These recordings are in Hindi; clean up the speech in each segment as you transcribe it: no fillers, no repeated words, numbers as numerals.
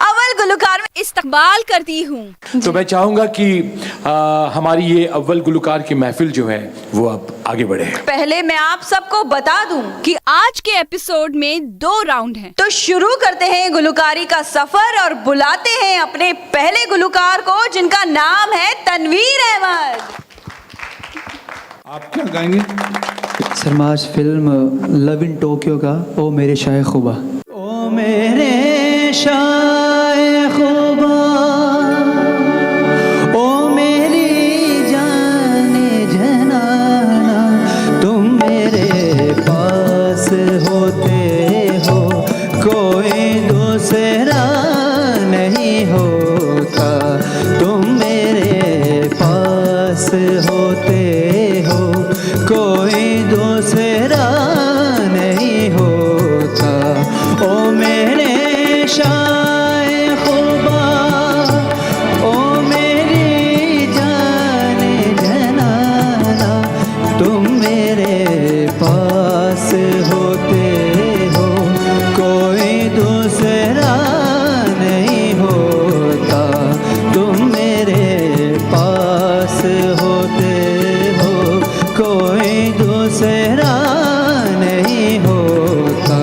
अव्वल गुलकार में इस्तकबाल करती हूँ। तो मैं चाहूंगा कि हमारी ये अव्वल गुलकार की महफिल जो है वो अब आगे बढ़े। पहले मैं आप सबको बता दूं कि आज के एपिसोड में 2 राउंड हैं। तो शुरू करते हैं गुलकारी का सफर और बुलाते हैं अपने पहले गुलकार को, जिनका नाम है तनवीर अहमद। आप क्या गाएंगे? सरमाज फिल्म लव इन टोक्यो का ओ मेरे शाय खुबा। ओ मेरे शाय खुबा, ओ मेरी जाने जनाना, तुम मेरे पास होते हो कोई दूसरा नहीं होता, तुम मेरे पास होते हो कोई दूसरा नहीं होता। ओ मेरे शाय खुबा, ओ मेरी जाने जनाना, तुम मेरे पास होते हो कोई दूसरा नहीं होता, तुम मेरे पास होते हो कोई दूसरा नहीं होता।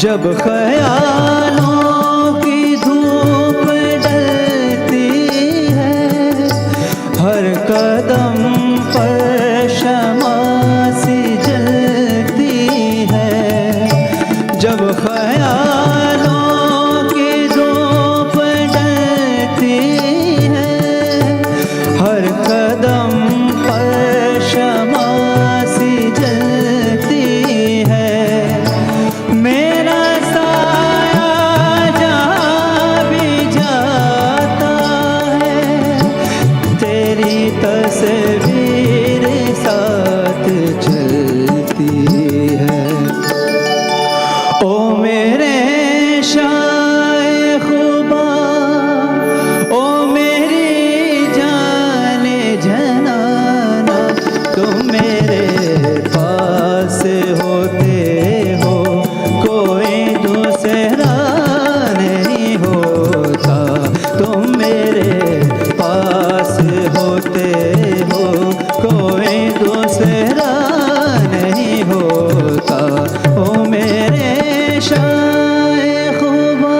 जब ख्यालों की धूप डलती है, हर कदम पर शमा सी जलती है। जब ख्यालों की धूप डलती है, हर कदम पर शमा सी जलती है। मेरा साया जहाँ भी जाता है, तेरी तस्वीर साथ चलती है। ओ मेरे शाय खुबा, ओ मेरी जाने जनाना, तुम मेरे पास होते हो कोई दूसरा नहीं होता, तुम मेरे पास होते हो कोई दूसरा नहीं होता। ओ मेरे शाय खुबा।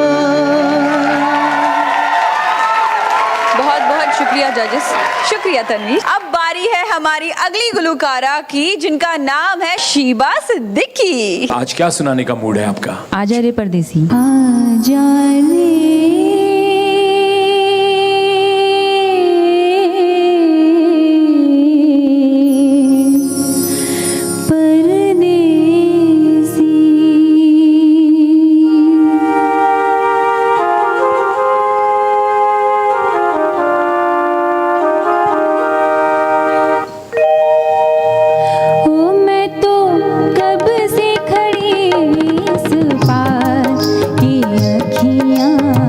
बहुत बहुत शुक्रिया जजेस, शुक्रिया तनवीर। अब बारी है हमारी अगली गुलकारा की, जिनका नाम है शीबा सिद्दीकी। आज क्या सुनाने का मूड है आपका? आजा रे परदेसी। कब से खड़ी इस पार की अखियाँ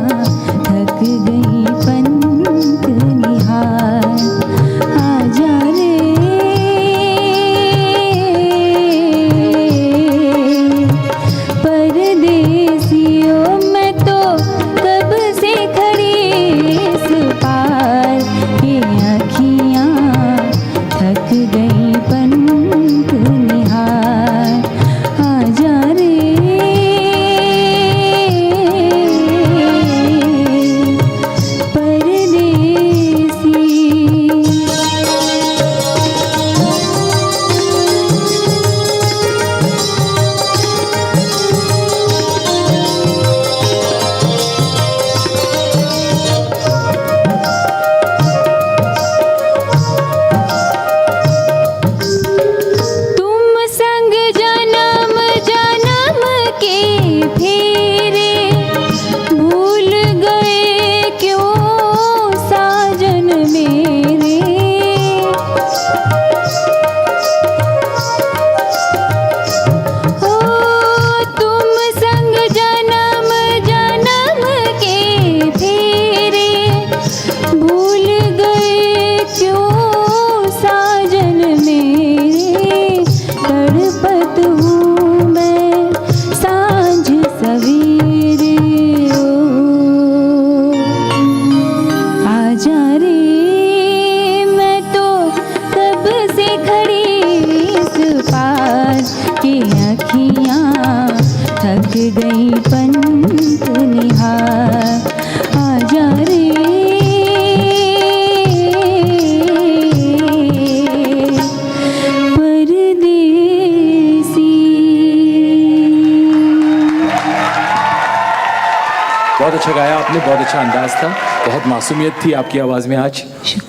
बहुत अच्छा गाया आपने, बहुत अच्छा अंदाज था, बहुत मासूमियत थी आपकी आवाज़ में आज,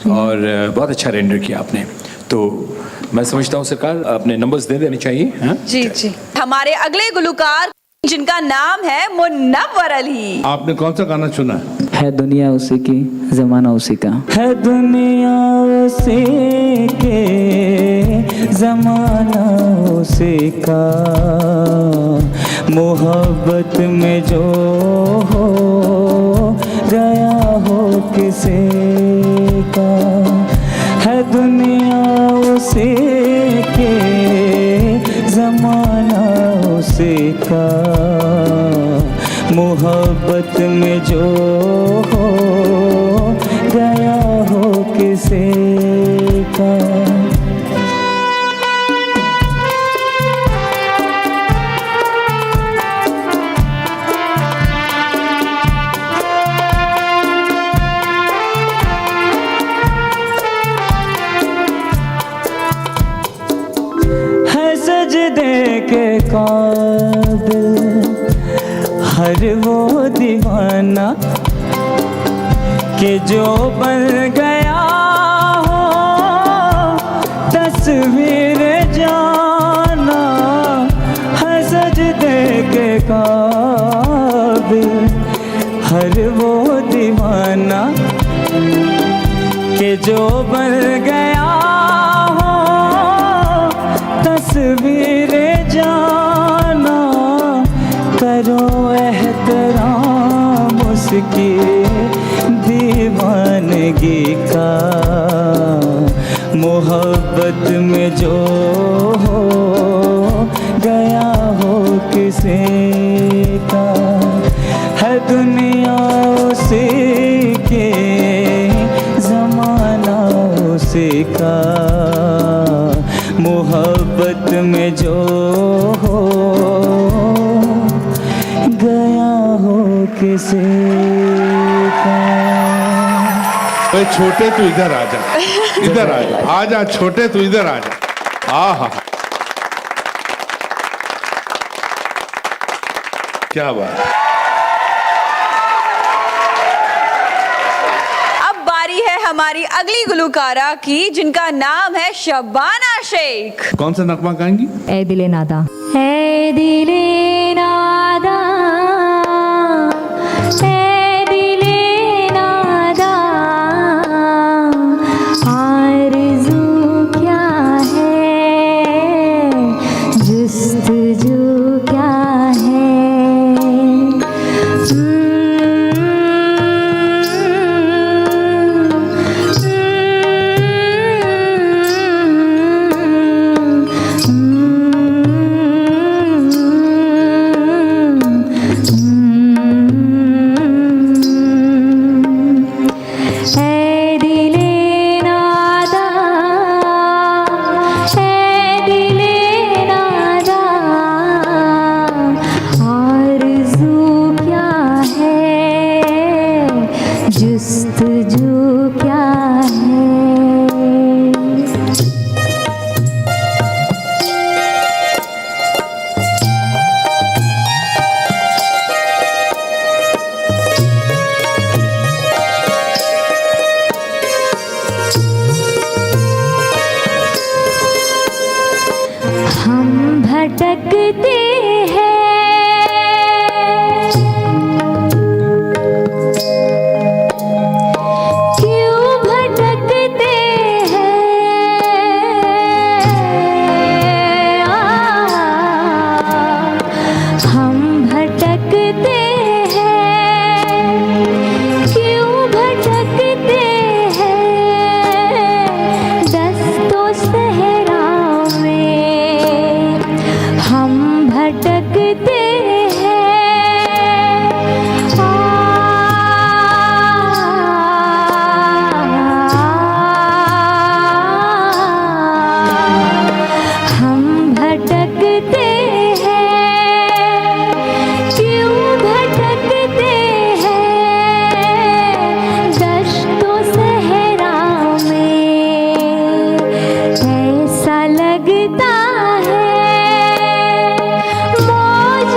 और बहुत अच्छा रेंडर किया आपने। तो मैं समझता हूँ सरकार अपने नंबर्स दे देने चाहिए। हाँ जी जी। हमारे अगले गुलकार जिनका नाम है मुनव्वर अली। आपने कौन सा गाना चुना है दुनिया उसी की, जमाना उसी का। है दुनिया उसी के, जमाना उसी का, मोहब्बत में जो हो गया हो किसी का। है दुनिया उसी के, जमाना उसी का, मोहब्बत में जो हो गया हो किसी का। है सजदे के काबिल हर वो दीवाना कि जो बन गया हो तस्वीर जाना। है सजदे के काबिल हर वो दीवाना कि जो बन गया हो तस्वीर जाना। करो एहतराम उसकी दीवानगी का, मोहब्बत में जो हो गया हो किसी का। है दुनिया उसी के, जमाना उसी का, मोहब्बत में जो हो गया हो किसी का। भाई छोटे तू इधर आ जा, इधर आ जा, आ जा छोटे तू इधर आ जा। आहा क्या बात। अब बारी है हमारी अगली गुलकारा की जिनका नाम है शबाना शेख। कौन सा नगमा गाएंगी? ऐ दिले नादा, ऐ दिले नादा, ऐ दिले नादा, आरज़ू क्या है, जुस्तजू क्या है। जुस्तजू क्या है। हम भटकते हैं, लगता है मौज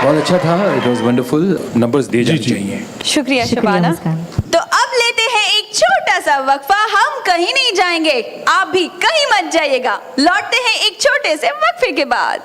बहुत अच्छा था, इट वॉज वंडरफुल। नंबर्स दिए जाने जी। चाहिए। शुक्रिया शबाना। तो अब लेते हैं एक छोटा सा वक्फा। हम कहीं नहीं जाएंगे, आप भी कहीं मत जाइएगा। लौटते हैं एक छोटे से वक्फे के बाद।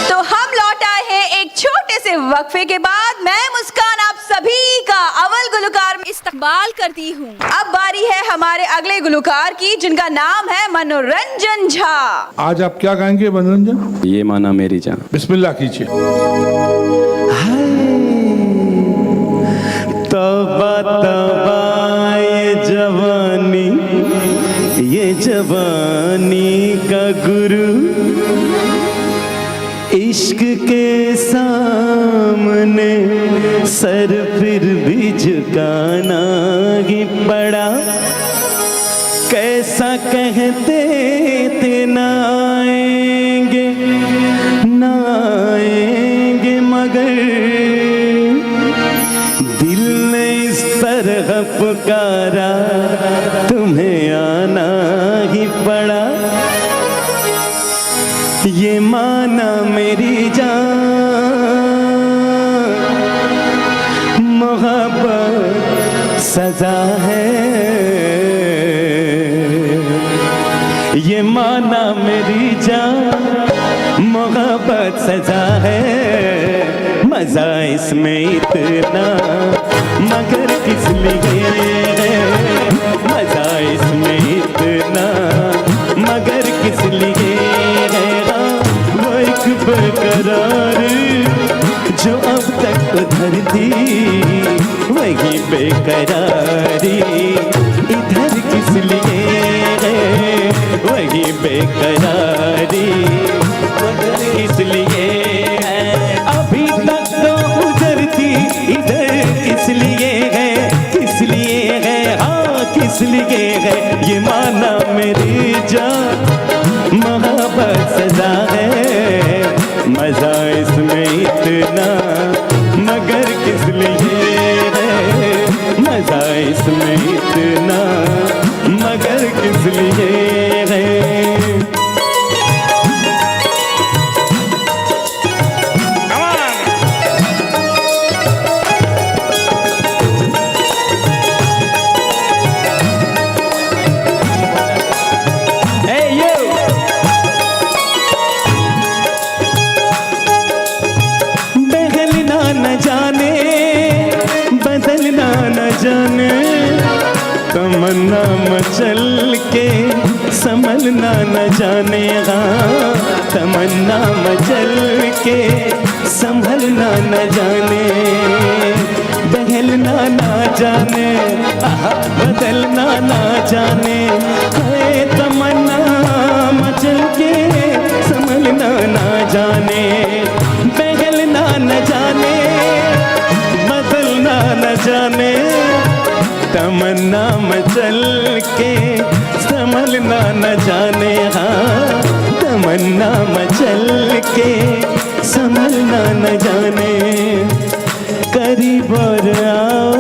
तो हम लौट आए हैं एक छोटे से वक्फे के बाद। मैं मुस्कान आप सभी का अव्वल गुलकार में इस्तकबाल करती हूँ। अब बारी है हमारे अगले गुलकार की, जिनका नाम है मनोरंजन झा। आज आप क्या गाएंगे मनोरंजन? ये माना मेरी जान। बिस्मिल्लाह कीजिए। तौबा तौबा ये जवानी का गुरु, इश्क के सामने सर फिर भी झुकाना ही पड़ा। कैसा कहते थे ना आएंगे मगर दिल ने इस तरह पुकारा, तुम्हें आना ही पड़ा। ये माना मेरी जान, मोहब्बत सजा है। ये माना मेरी जान, मोहब्बत सजा है। मजा इसमें इतना मगर किस लिए है, मजा इसमें इतना मगर किस लिए है। वो एक बेकरार जो अब तक उधर थी, वही बेकरारी इधर किस लिए है। वही बेकरारी उधर किस लिए है। अभी तक तो उधर थी, इधर किस लिए है, किस लिए है, हाँ किस लिए है। ये माना मेरी जान, मोहब्बत सजा है। मजा इसमें इतना मगर किस लिए है। मजा इसमें इतना मगर किस लिए है। तमन्ना मचल के संभलना न जाने, हाँ तमन्ना मचल के संभलना न जाने। बहलना ना जाने, बदलना ना जाने। है तमन्ना मचल के संभलना ना जाने। बहलना न जाने, बदलना न जाने। तमन्ना मचल के संभलना न जाने, हाँ तमन्ना मचल के संभलना न जाने। करीब और आओ,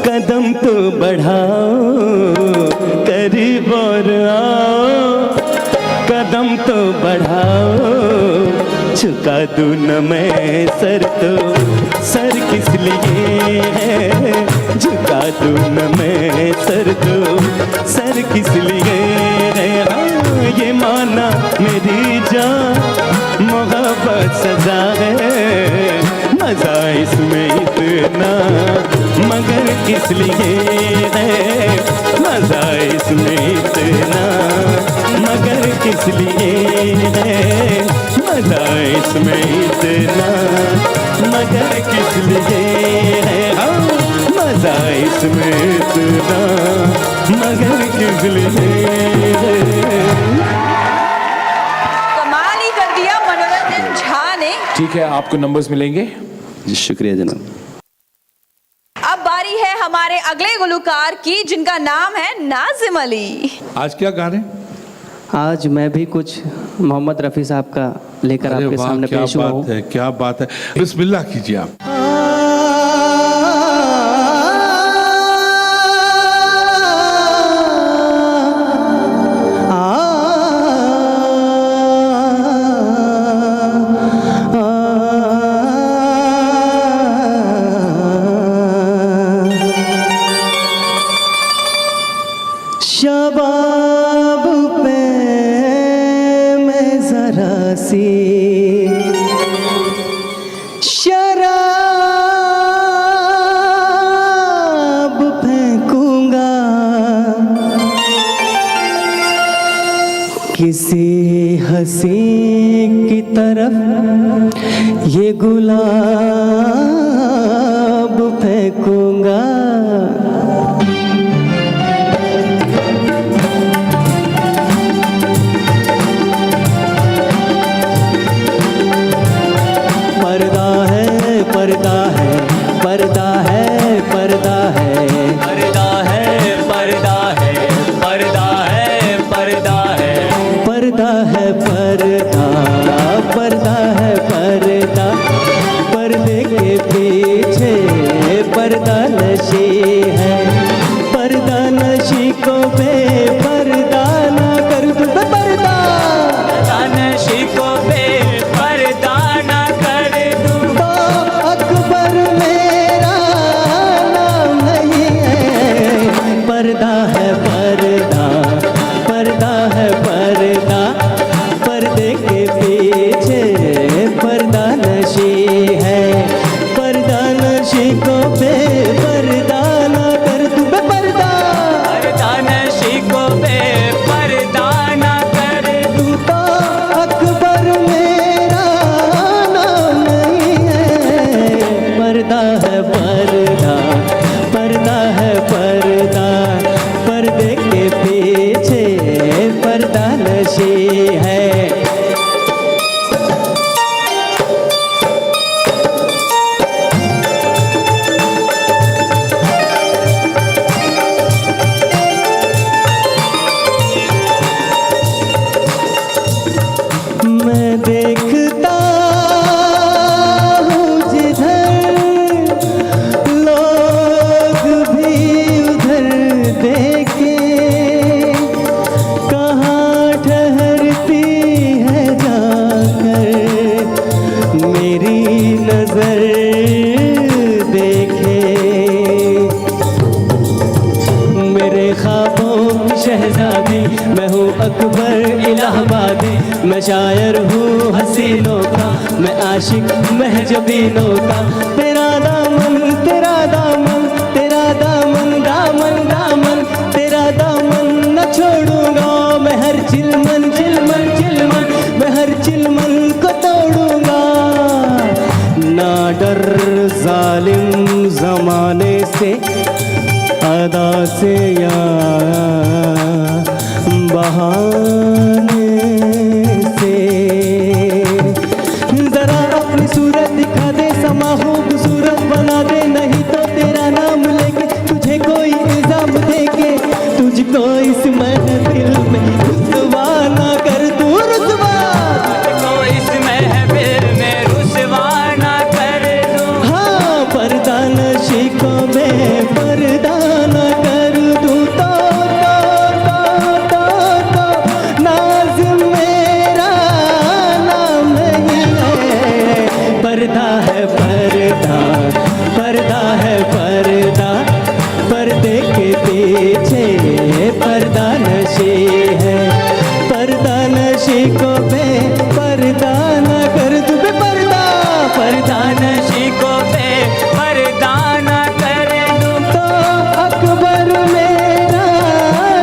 कदम तो बढ़ाओ। करीब और आओ, कदम तो बढ़ाओ। झुका दूं न मैं सर तो सर किस लिए है। झुका दूं न मैं सर तो सर किस लिए है। हाँ ये माना मेरी जान, मोहब्बत सजा है। मजा इसमें इतना मगर किस लिए है। मजा इसमें इतना मगर किस लिए है। मजा इसमें इतना मगर किस लिए है। हाँ मजा इसमें इतना मगर किस लिए है। कमाल ही कर दिया मनोरंजन झा ने। ठीक है, आपको नंबर्स मिलेंगे। जी शुक्रिया जनाब। अब बारी है हमारे अगले गुलूकार की जिनका नाम है नाजिम अली। आज क्या गा रहे हैं? आज मैं भी कुछ मोहम्मद रफ़ी साहब का लेकर अरे आपके वाह, सामने क्या पेश हुआ हूँ। बात है, क्या बात है। बिस्मिल्लाह कीजिए आप। शबाब पे मैं जरा सी शराब फेंकूंगा, किसी हंसी की तरफ ये गुलाब फेंकूंगा। पर्दा है, पर्दा है, पर्दा है, पर्दा है, पर्दा है, पर्दा है, पर्दा है, पर्दा है, पर्दा है, पर्दा, पर्दा है, पर्दा, पर्दे के पीछे पर्दा नशी है, पर्दा नशी को बेपर्दा ना कर दो, पर्दा नशी को बेपर्दा ना कर दो। तो अकबर मेरा नाम नहीं है, पर्दा है, पर्दा, पर्दा है, पर्दा, पर्दे के पीछे पर्दा नशी है, पर्दा नशी को बेपर्दा ना कर दो, पर्दा, पर्दा नशी को बेपर्दा ना कर दो। तो अकबर मेरा नाम नहीं है, पर्दा है, पर्दा, पर्दा है, पर्दा, पर्दे के पीछे पर्दा नशी है। मैं देखता हूँ जिधर लोग भी उधर देखे, कहाँ ठहरती है जाकर मेरी नजर देखे। मेरे ख्वाबों की शहजादी मैं हूँ अकबर इलाहाबादी, मैं शायर हूँ हसीनों का, मैं आशिक महजबीनों का। तेरा दामन, तेरा दामन, तेरा दामन, दामन, दामन, तेरा दामन न छोड़ूंगा मैं, हर चिलमन, चिलमन, चिलमन, मैं हर चिलमन को तोड़ूंगा। ना डर जालिम जमाने से, अदा से या बहाने से, जरा अपनी सूरत दिखा दे, समा खूबसूरत बना दे, नहीं तो तेरा नाम लेके तुझे कोई इल्जाम देके तुझको इस महफिल में रुसवा ना कर दूं, रुसवा तुझको इस महफिल में रुसवा ना कर दूं। हाँ, पर्दा नशी को बेपर्दा ना कर दूं। तो नाज़िम मेरा नाम नहीं है, पर्दा है, पर्दा, पर्दा है, पर्दा, पर्दे के पीछे पर्दा नशी है, पर्दा नशी को बेपर्दा ना कर दूं, बेपर्दा, पर्दा नशी को बेपर्दा ना कर दूं। तो अकबर मेरा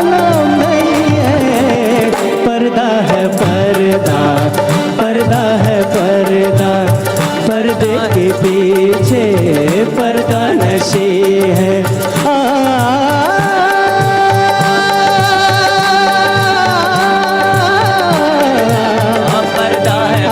नाम नहीं है, पर्दा है, पर्दा, पर्दा है, पर्दा, पर्दे के पीछे पर्दा नशी है। पर्दा है,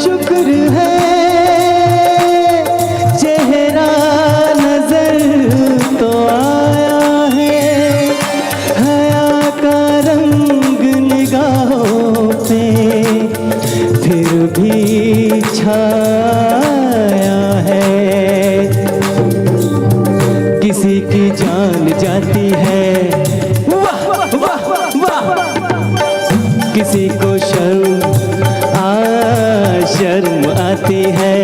शुक्र है चेहरा नजर तो आया है, हया का रंग निगाहों पे फिर भी छाया है। किसी की जान जाती है, वाह वाह वाह, किसी को शर्म आती है,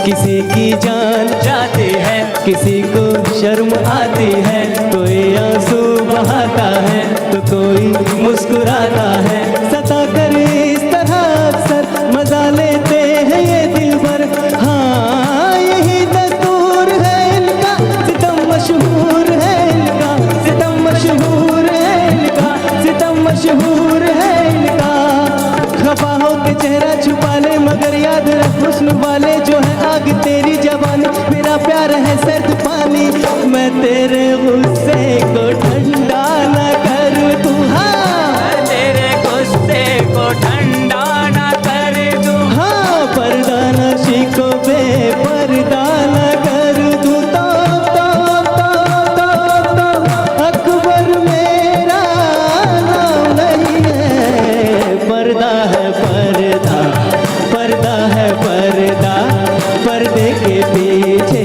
किसी की जान जाती है, किसी को शर्म आती है, कोई आंसू बहाता है तो कोई मुस्कुराता है। सता कर इस तरह अक्सर मजा लेते हैं ये दिल भर, हाँ यही दस्तूर है इनका, सितम मशहूर है इनका, सितम मशहूर है इनका, सितम मशहूर है इनका। खफा हो के चेहरा छुपा ले मगर याद रख हुस्न वाले जो है आग तेरी जवानी, मेरा प्यार है सर्द पानी, मैं तेरे गुस्से को ठंडा न कर दूं, हाँ तेरे गुस्से को ठंडा न कर दूं, हाँ पर्दा नशी को बेपर्दा न कर दूं, तो अकबर मेरा नाम नहीं है, पर्दा है पर्दा, पर्दा है पर्दा, पर्दे के पीछे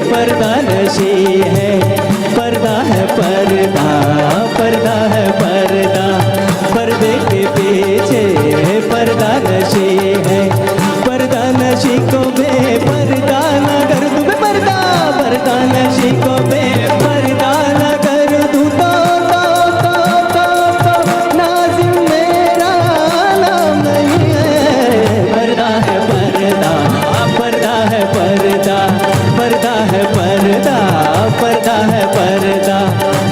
पर्दा नशी है, पर्दा है पर्दा, पर्दा है पर्दा, पर्दे के पीछे पर्दा नशी है, पर्दा नशी को बेपर्दा न कर दूं, बेपर्दा पर्दा नशी को बेपर्दा न कर दूं, तो नाज़िम मेरा नाम नहीं है, पर्दा है पर्दा, पर्दा है पर्दा, पर्दा है पर्दा, पर्दा है पर्दा,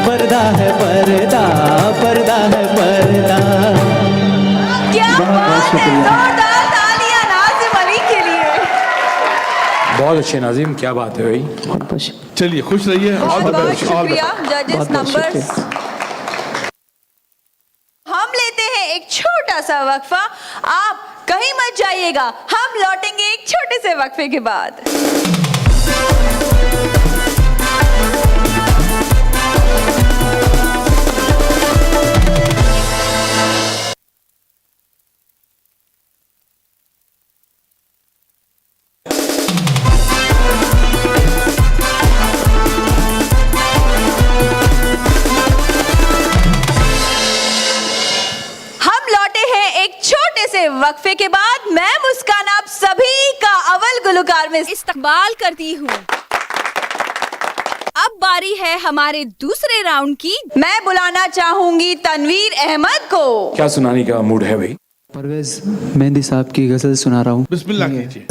पर्दा है पर्दा, पर्दा है पर्दा। क्या बात है, जोरदार तालियां नाज़िम अली के लिए। बहुत अच्छे नाजिम, क्या बात है भाई। चलिए खुश रहिए। बहुत All the बहुत best, all the शुक्रिया best. जजेस नंबर्स। हम लेते हैं एक छोटा सा वक्फा, आप कहीं मत जाइएगा, हम लौटेंगे एक छोटे से वक्फे के बाद। वक्फे के बाद मैं मुस्कान आप सभी का अव्वल गुलकार में इस्तकबाल करती हूँ। अब बारी है हमारे दूसरे राउंड की। मैं बुलाना चाहूंगी तनवीर अहमद को। क्या सुनाने का मूड है भाई? परवेज मेहंदी साहब की गजल सुना रहा हूँ। बिस्मिल्लाह कीजिए।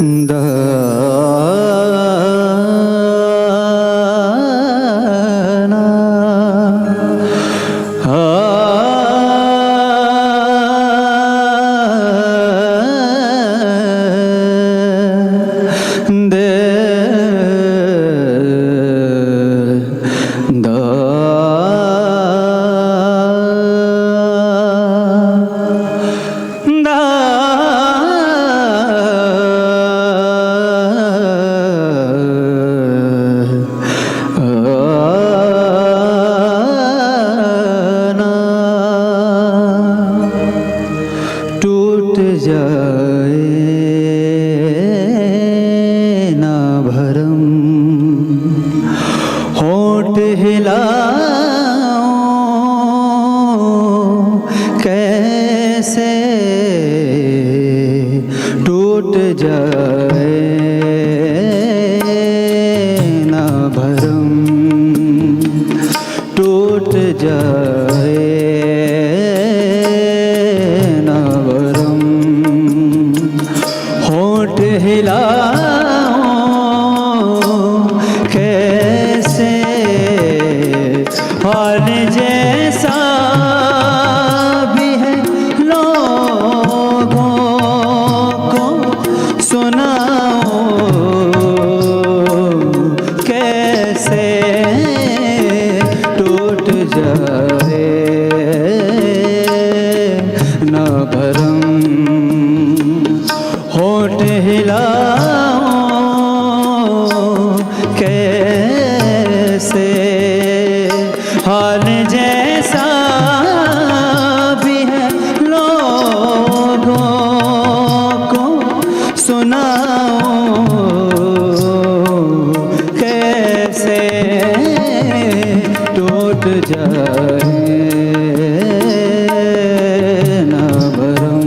होठ हिलाऊं कैसे, हाल जैसा भी है लोगों को सुनाऊं कैसे, टूट जाए ना भरम।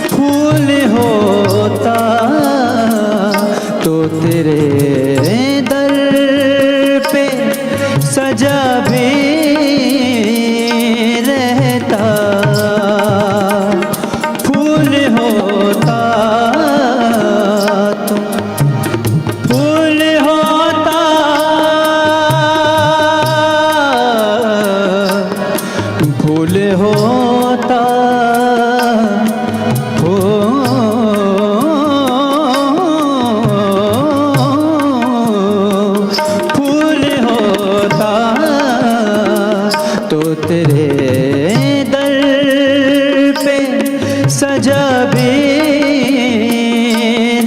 फूल होता तो तेरे दर पे सजा भी रहता, फूल होता तो फूल होता, फूल होता, फूल होता तो तेरे दर पे सजा भी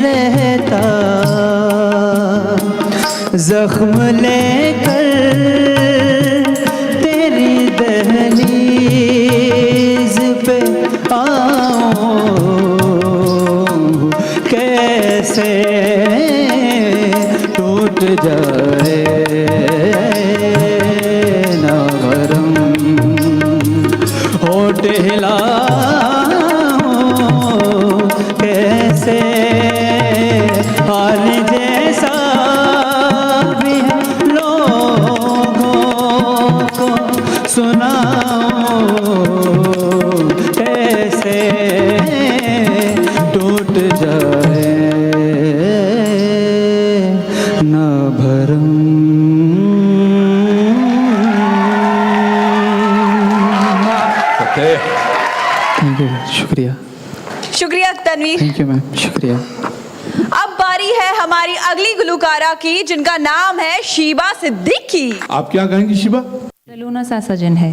रहता, जख्म लेकर तेरी दहलीज पे आऊं कैसे, टूट जाए ना भरम। होठ हिलाऊं कैसे, हाल जैसा भी है लोगों को सुनाऊं कैसे, टूट जाए ना भरम। थैंक यू, शुक्रिया। शुक्रिया तनवीर। थैंक यू मैम, शुक्रिया। अब बारी है हमारी अगली गुलकारा की जिनका नाम है शीबा सिद्दीकी। आप क्या कहेंगी शिबा? लूना सा सजन है।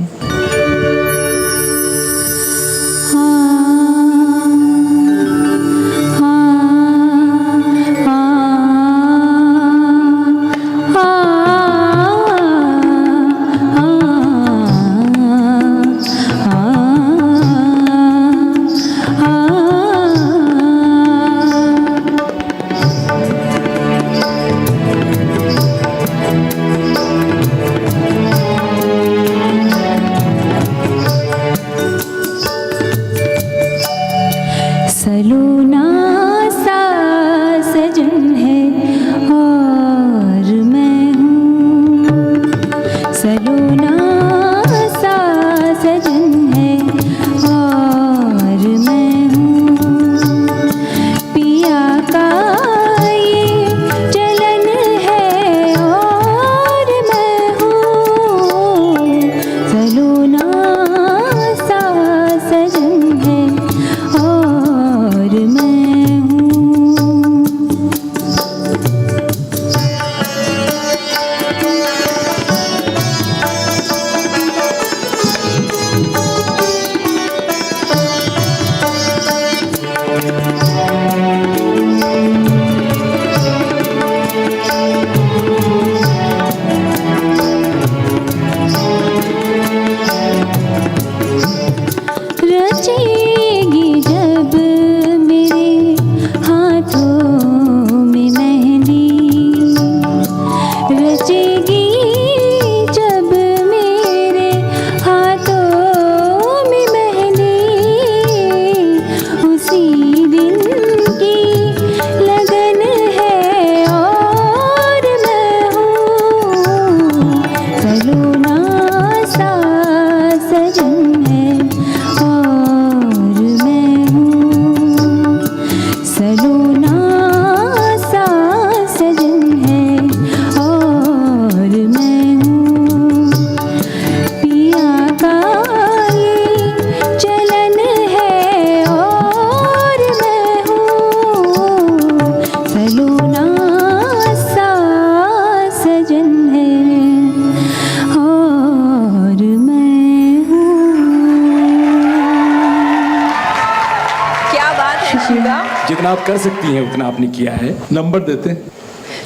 जितना आप कर सकती हैं उतना आपने किया है। नंबर देते हैं।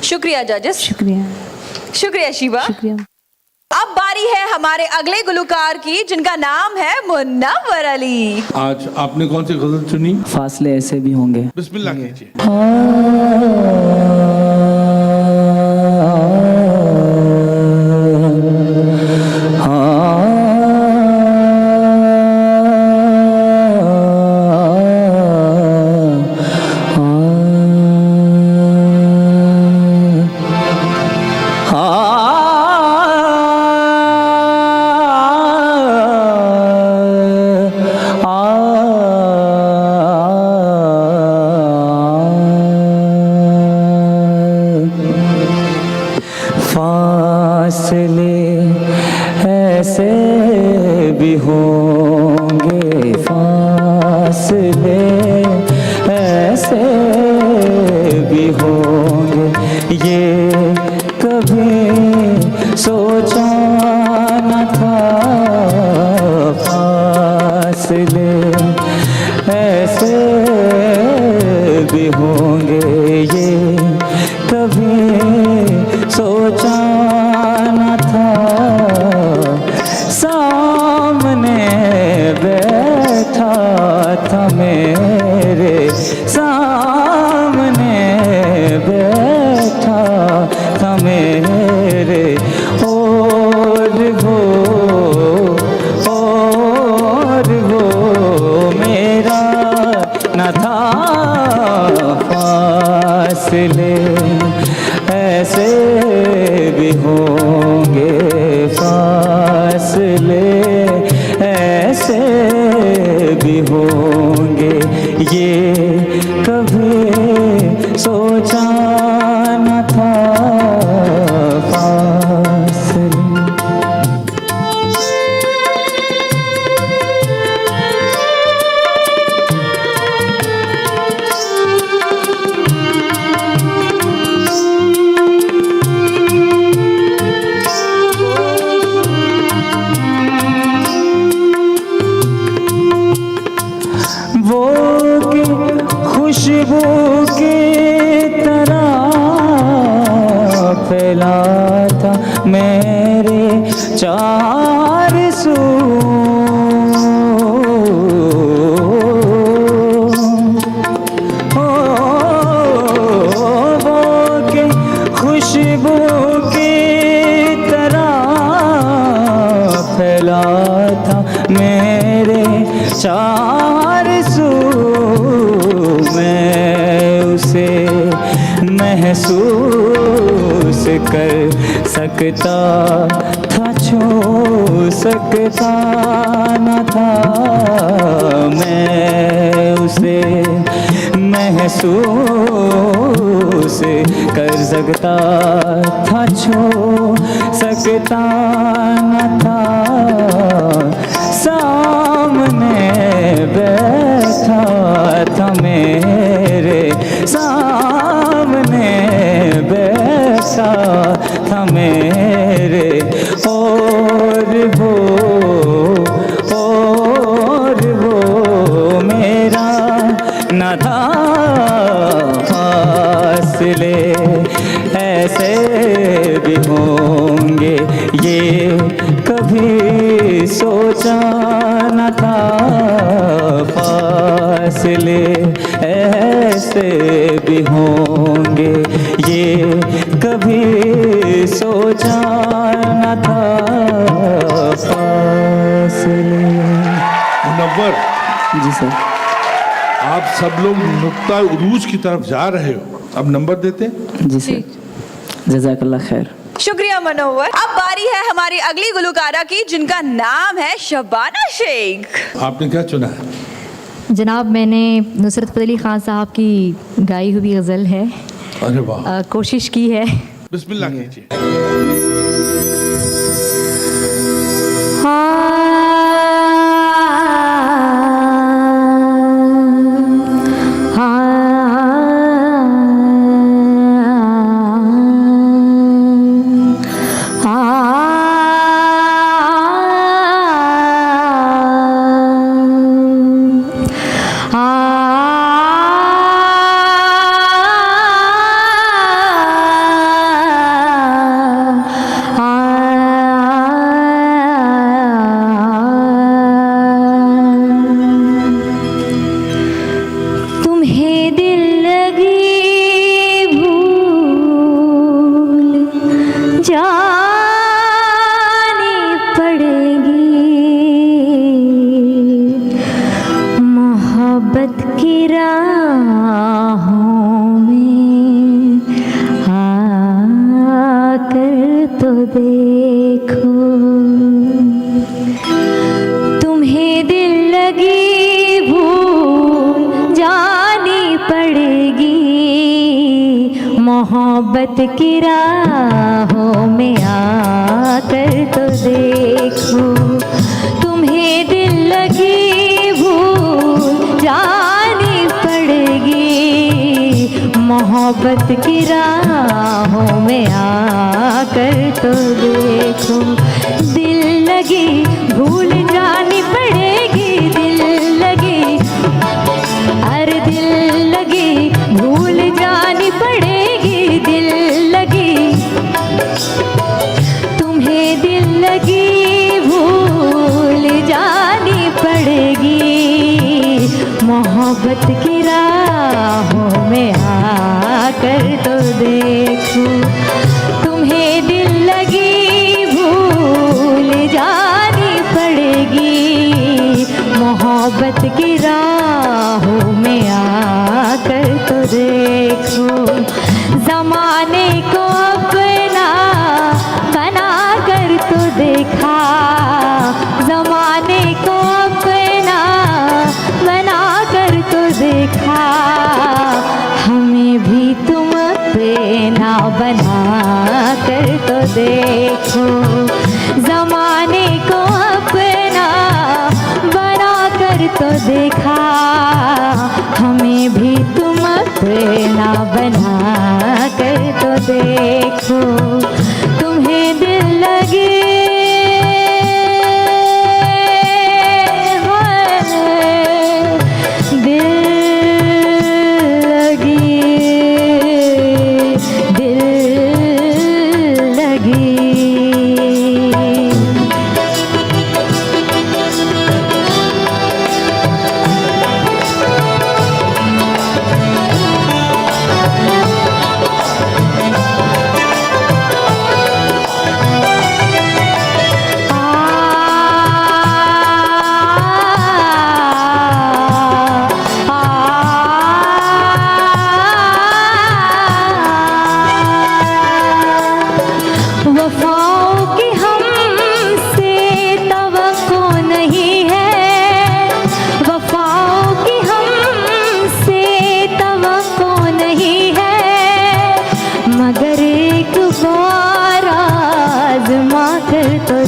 शुक्रिया जजेस, शुक्रिया शुक्रिया शीबा। शुक्रिया। अब बारी है हमारे अगले गुलकार की जिनका नाम है मुन्नवर अली। आज आपने कौन सी गजल चुनी? फासले ऐसे भी होंगे। बिस्मिल्लाह कीजिए। फासले ऐसे भी होंगे, फासले ऐसे भी होंगे, ये कभी सोचा न था। फासले ऐसे भी होंगे, ये कभी सोचा न था। सामने बैठा था मेरे, सामने बैठा था मेरे, और वो मेरा न था। फासले ऐसे भी होंगे, फासले ऐसे भी होंगे, ये कभी सोचा न था। फासले वो की खुशबू की तरह फैला था मेरे चार सू। वो की खुशबू की तरह फैला था मेरे चार सू। मैं उसे महसूस कर सकता था, छू सकता न था। मैं उसे महसूस कर सकता था, छू सकता न था। सामने बैठा था मेरे, सामने बैठा था मेरे, और वो मेरा न था। फासले ऐसे भी होंगे, ये कभी सोचा न था। फासले ऐसे भी होंगे, ये कभी सोचा न था। फासले। मुनव्वर, जी सर। आप सब लोग नुक्ता उरूज की तरफ जा रहे हो। अब नंबर देते हैं। जी सर, जज़ाकल्लाह खैर। शुक्रिया मनोवर। अब बारी है हमारी अगली गुलकारा की जिनका नाम है शबाना शेख। आपने क्या चुना है? जनाब मैंने नुसरत फतेह अली खान साहब की गाई हुई गज़ल है, अरे वाह, कोशिश की है। बिस्मिल्लाह कीजिए। देखो, तुम्हें दिल लगी भूल जानी पड़ेगी, मोहब्बत की राहों में आकर तो देखो, तुम्हें दिल लगी भूल जानी पड़ेगी, मोहब्बत की राहों में आकर तो देखो, दिल लगी भूल जानी पड़ेगी, दिल लगी, अरे दिल लगी भूल जानी पड़ेगी, दिल लगी, तुम्हें दिल लगी भूल जानी पड़ेगी, मोहब्बत की राहों में आकर तो देखो, तुम्हें दिल लगी भूल जानी पड़ेगी, मोहब्बत की राहों में आकर तो देखो, ज़माने को अपना बना कर तो देखा, ज़माने को अपना बना कर तो देखा, हमें भी तुम अपना बना कर तो देखो, ज़माने को अपना बना कर तो देखा, हमें भी तुम अपना बना कर तो देखो, तुम्हें दिल लगे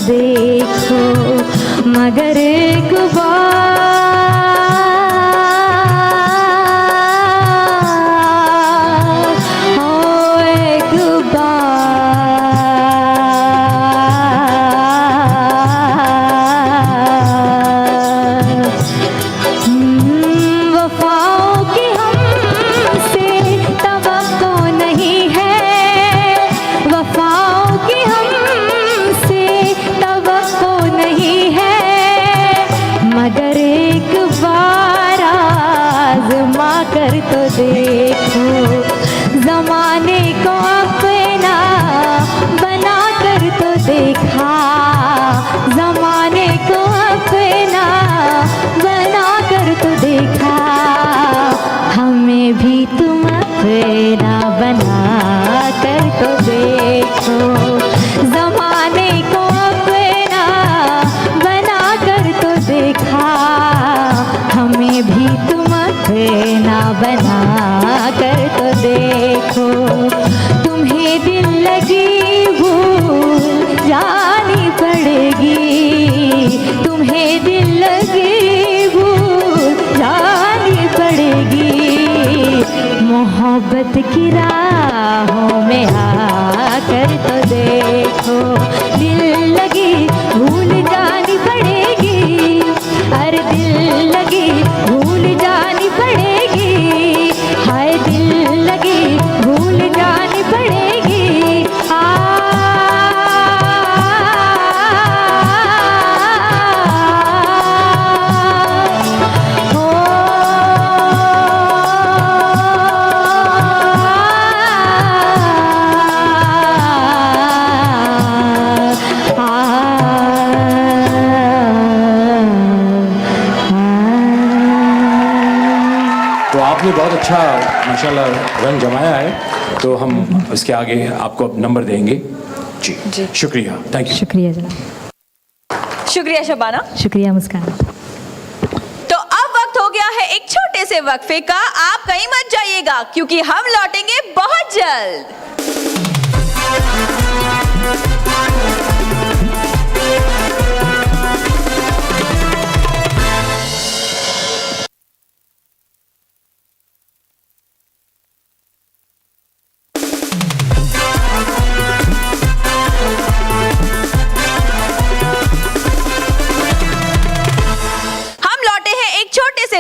देखो, मगर एक बार, हो एक बार, वफाओं की हमसे तवक्को नहीं है, वफाओं की हमसे तवक्को नहीं है, मगर एक बार आज़मा कर तो देखो, ज़माने को अपना बना कर तो देखा, ज़माने को अपना बना कर तो देखा, हमें भी तुम अपना बना कर तो देखो, ज़माने को अपना बना कर तो देखा, हमें भी तुम अपना बना कर तो देखो, तुम्हें दिल लगी भूल जानी पड़ेगी, तुम्हें दिल लगी भूल जानी पड़ेगी, मोहब्बत की राहों में आकर तो देखो, दिल लगी भूल जानी पड़ेगी, अरे दिल लगी भूल जानी पड़ेगी, हाय दिल लगी भूल जानी पड़ेगी, तो आपने बहुत अच्छा माशाल्लाह रंग जमाया है, तो हम इसके आगे आपको अब नंबर देंगे जी जी। शुक्रिया, थैंक यू। शुक्रिया जनाब। शुक्रिया शबाना। शुक्रिया मुस्कान। तो अब वक्त हो गया है एक छोटे से वक्फे का। आप कहीं मत जाइएगा क्योंकि हम लौटेंगे बहुत जल्द।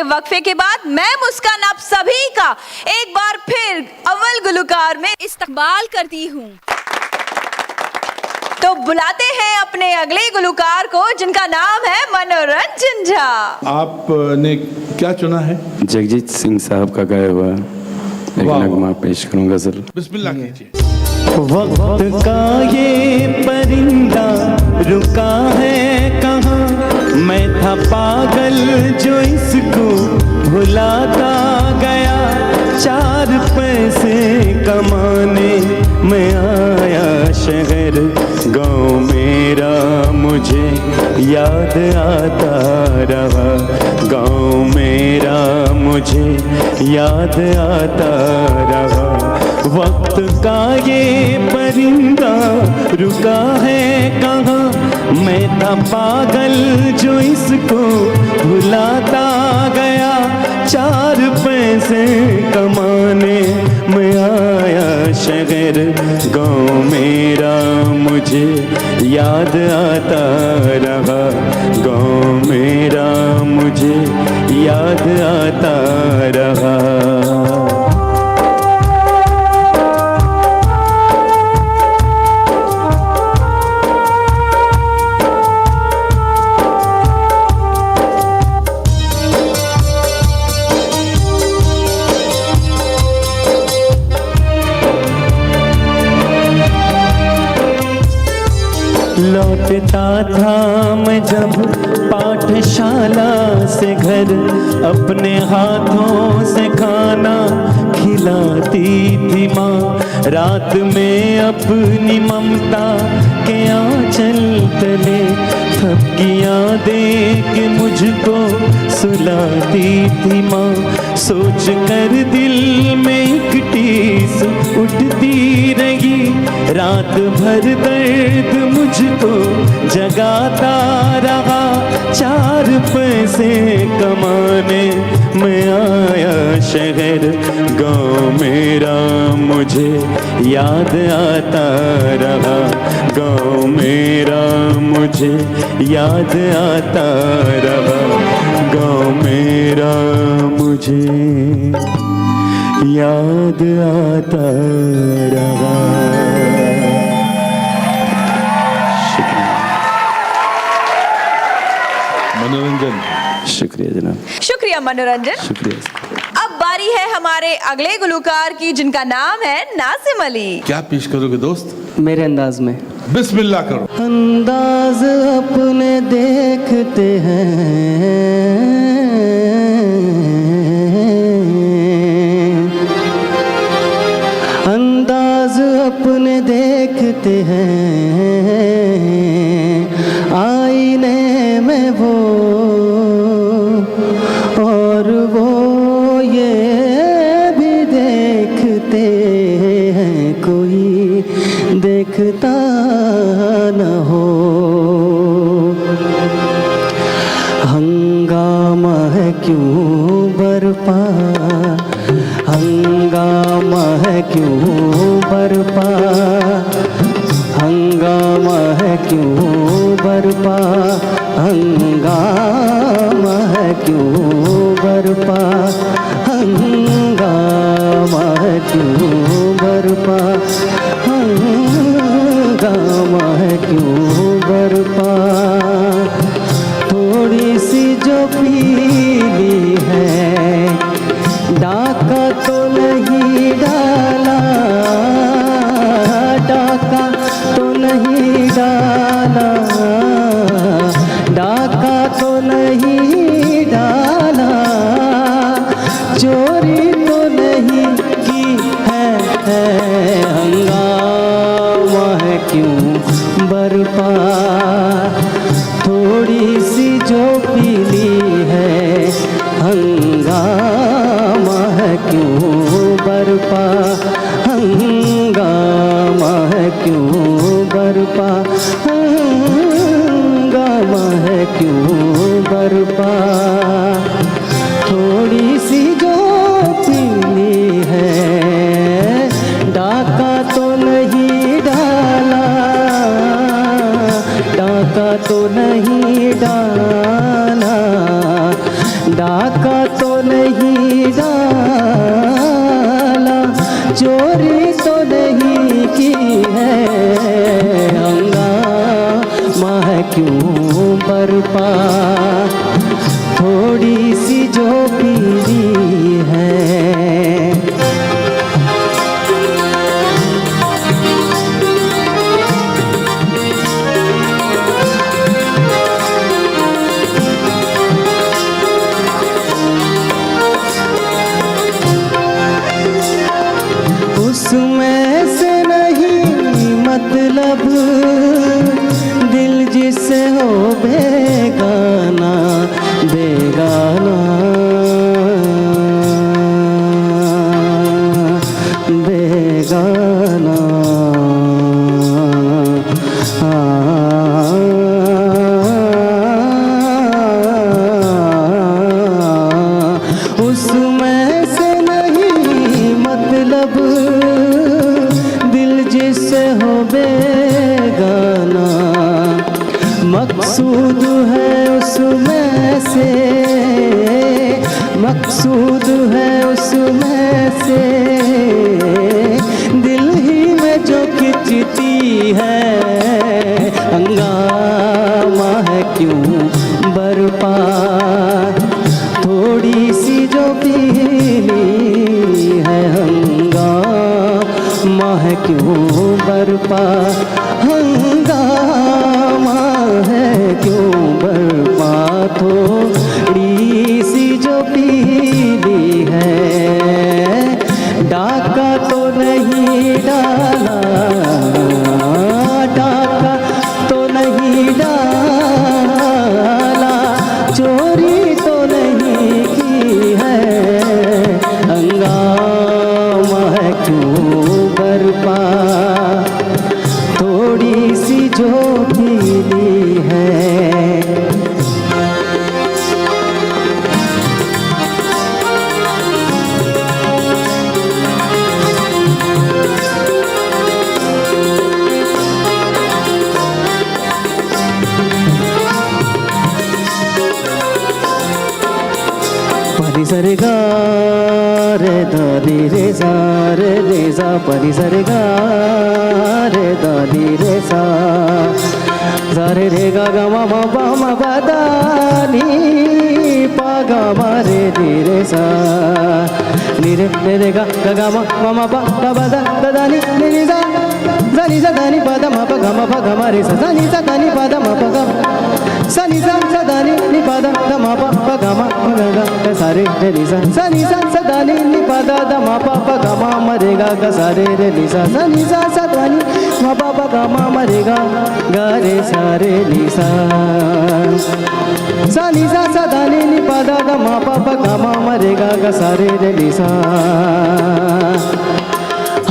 वक्फे के बाद मैं मुस्कान आप सभी का एक बार फिर अव्वल गुलकार में इस्तकबाल करती हूँ। तो बुलाते हैं अपने अगले गुलकार को जिनका नाम है मनोरंजन झा। आपने क्या चुना है? जगजीत सिंह साहब का गाया हुआ एक वाह। नगमा पेश करूँ गजल। बिस्मिल्लाह कीजिए। वक्त का ये परिंदा रुका है कहाँ, मैं था पागल जो इसको भुलाता गया, 4 पैसे कमाने मैं आया शहर, गाँव मेरा मुझे याद आता रहा, गाँव मेरा मुझे याद आता रहा। वक्त का ये परिंदा रुका है कहाँ, मैं था पागल जो इसको भुलाता गया, 4 पैसे कमाने मैं आया शहर, गाँव मेरा मुझे याद आता रहा, गाँव मेरा मुझे याद आता रहा। लौटता था मैं जब पाठशाला से घर, अपने हाथों से खाना खिलाती थी माँ, रात में अपनी ममता के आंचल तले थपकियाँ दे के मुझको सुलाती थी माँ, सोच कर दिल में एक टीस उठती रही, रात भर दर्द मुझको जगाता रहा, 4 पैसे कमाने मैं आया शहर, गाँव मेरा मुझे याद आता रहा, गाँव मेरा मुझे याद आता रहा, गाँव मेरा मुझे याद आता रहा। मनोरंजन। शुक्रिया जनाब। शुक्रिया मनोरंजन। शुक्रिया। अब बारी है हमारे अगले गुलकार की जिनका नाम है नासिम अली। क्या पेश करोगे दोस्त? मेरे अंदाज में बिस्मिल्लाह करो। अंदाज अपने देखते हैं, अंदाज अपने देखते हैं, आईने में वो और वो ये भी देखते हैं, कोई देखता न हो। हंगामा है क्यों बरपा, हंगामा है क्यों बरपा, हंगामा है क्यों बरपा, हंगामा है क्यों बरपा, हंगामा है क्यों बरपा, हंगामा है क्यों बरपा। थोड़ी सी जो पीली है, डाका तो नहीं डाला, डाका तो नहीं डाला, डाका तो नहीं डाला, चोरी तो नहीं की है, हंगामा है क्यों क्यों बरपा, थोड़ी सी जो पीली है, डाका तो नहीं डाला, डाका तो नहीं डाला, डाका तो नहीं डाला, चोरी तो नहीं की है, हंगामा है क्यों बरपा, थोड़ी सी जो पीली है। उसमें से नहीं मतलब, दिल जिससे हो बेगाना, बेगाना, बेगाना, उसमें से नहीं मतलब, दिल जिससे हो बेगाना, मकसूद है उसमें से, मकसूद है उसमें से, दिल ही में जो खिंचती है, हंगामा है क्यों बरपा, थोड़ी सी जो पीली है, हंगामा है क्यों बरपा, हंगामा है क्यों बरपा, थोड़ी सी जो पीली है, डाका तो नहीं डाला, डाका तो नहीं डाला, चोरी तो नहीं की है, हंगामा है क्यों बरपा, थोड़ी सी जो पीली है। परि सरे गा रे दा दी रे सा, रे रे सा, परि सरे गा रे दा दी रे सा, सा रे रे गा गा मा मा पा मा पा दा नी पा गा मा रे दी रे सा, नी रे रे गा गा मा मा पा दा बा दा नी नी सा, सा नी सा दा नी पा दा मा पा गा मा रे सा नी सा दा नी पा दा मा पा गा सा नी सा दा नी पा दा मा पा गा मा गा सा रे नी सा दा नी पा दा मा पा गा मा म रे गा सा रे नी सा नी सा दा नी मा पा गा मा म रे गा रे सा रे नी सा नी सा दा नी पा दा मा पा गा मा म रे गा सा रे नी सा।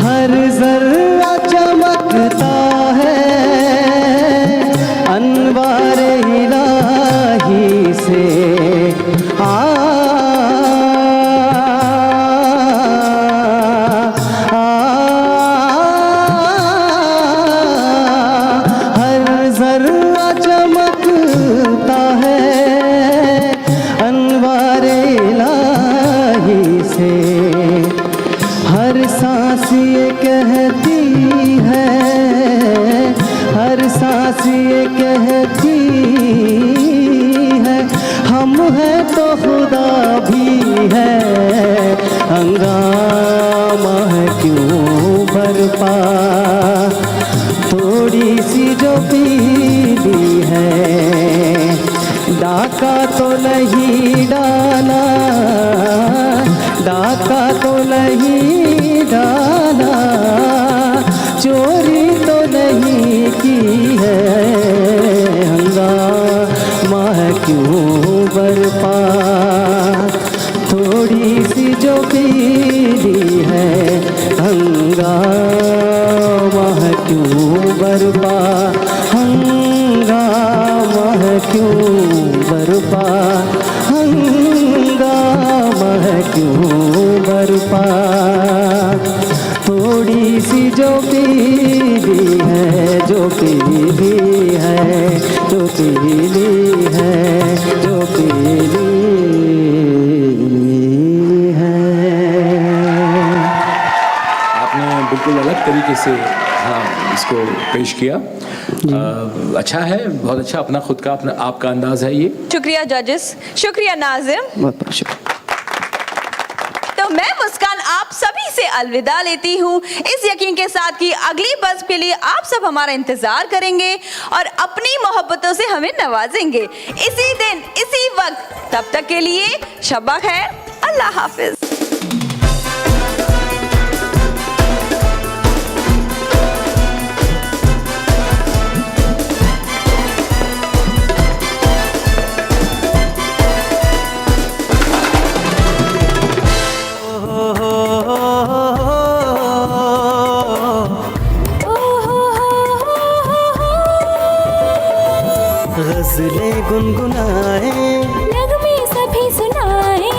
हर जर्रा चमकता है अनवार इलाही से, हर जर्रा चमकता है अनवार इलाही से, हर सांस ये कहती है, हर सांस ये कहती है, हम हैं तो खुदा भी है, हंगामा है क्यों बरपा, थोड़ी सी जो पीली है, डाका तो नहीं डाला, डाका तो नहीं डाला, चोरी तो नहीं की है, हंगामा है क्यों बरपा, थोड़ी सी जो पीली है, हंगामा है क्यों बरपा, हंगामा है क्यों बरपा, हंगामा है क्यों बरपा। थोड़ी सी जो पीली है, जो पीली है, जो पीली है, जो पीली है। आपने बिल्कुल अलग तरीके से हाँ इसको पेश किया। अच्छा है, बहुत अच्छा। अपना खुद का अपना आपका अंदाज है ये। शुक्रिया जजेस, शुक्रिया नाजिम। बहुत बहुत शुक्रिया। तो मैं मुस्कान आप सभी से अलविदा लेती हूँ, इस यकीन के साथ कि अगली बस के लिए आप सब हमारा इंतजार करेंगे और अपनी मोहब्बतों से हमें नवाजेंगे इसी दिन इसी वक्त। तब तक के लिए शब्बा खैर, अल्लाह हाफिज। गज़लें गुनगुनाए, नगमे सभी सुनाए,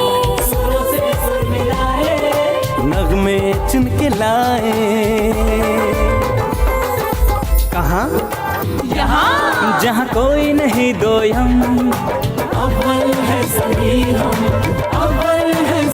सुरों से सुर मिलाए, नगमे चुन के लाए। कहाँ? यहाँ जहाँ कोई नहीं दोयम, अब